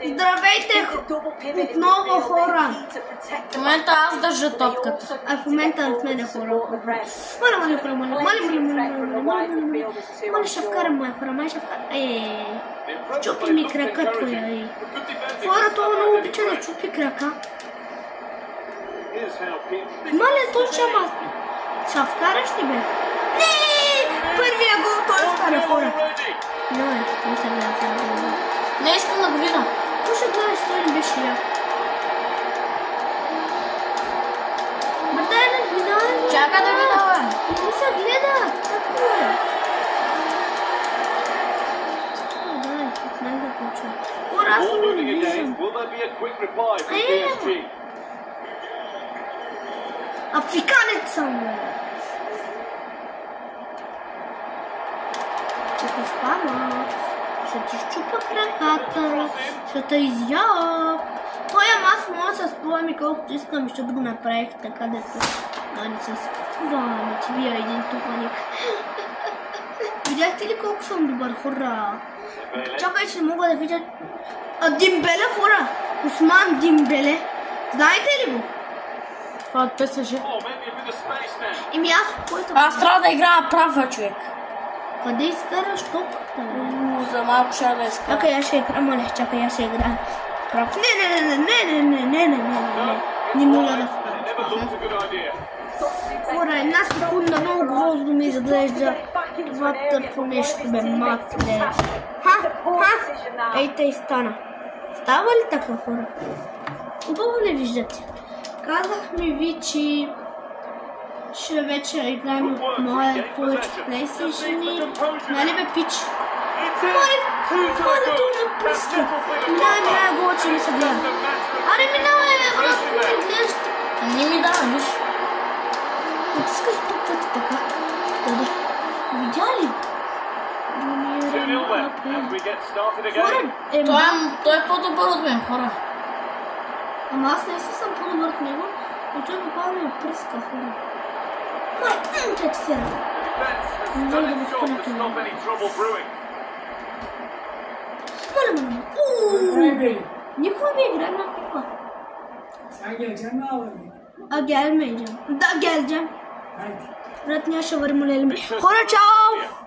Здравейте отново хора! В момента аз държа топката. А в момента от мен хора. Моля ще вкарам моя хора, май ще вкарам. Чупи ми крака твоя. Хора, това много обича да чупи крака. Моля, той ще ма... Ще вкараш ли бе? Не! Първия гол той вкара хора. Не искам да го видя. То ще гледаш, той не беше я. Дай да гледа. Чакай да видя, бе. Не се гледа. Какво е? Дай, не да почва. Хора, аз не го виждам. Африканец съм, бе. Ще те спама. Ще ти щупа краката, ще те изяп. Той аз мога да се спомня ми колкото искам, ще го направих така дето. Дали с... не ти вия един тупаник. Видяхте ли колко съм добър, хора? Чакай, че не мога да видя... Дембеле, хора! Осман Дембеле. Знаете ли го? Това е ПСЖ. Еми аз, който... Аз трябва да играя права, човек. Къде изкараш топката? За малко ще да изкарам. Чакай, аз ще играм, моля, чакай, аз ще играм. Прав. Не. Не мога да вкарам. Хора, една секунда много грозно ми изглежда това тъпо нещо, бе, матле. Ей, тъй стана. Става ли така, хора? Хубаво не виждате. Казахме ви, че ще вече играем от моя повече PlayStation. Нали бе, пич? Хора, то не пуска. Минава го, че ми се гледа. Аре, минава е, брат, не гледаш. Не ми дава, виж. Натискаш топката така. Да. Видя ли? Хора, той е по-добър от мен, хора. Ама аз не съм по-добър от него, но той буквално ме пръска, хора. Че ти се рада. Не мога да го спъна това. Моля. Никой ми игра на FIFA. Gelmeyeceğim. Da geleceğim. Bırak ne yaşa varım ölelim. Hora çao.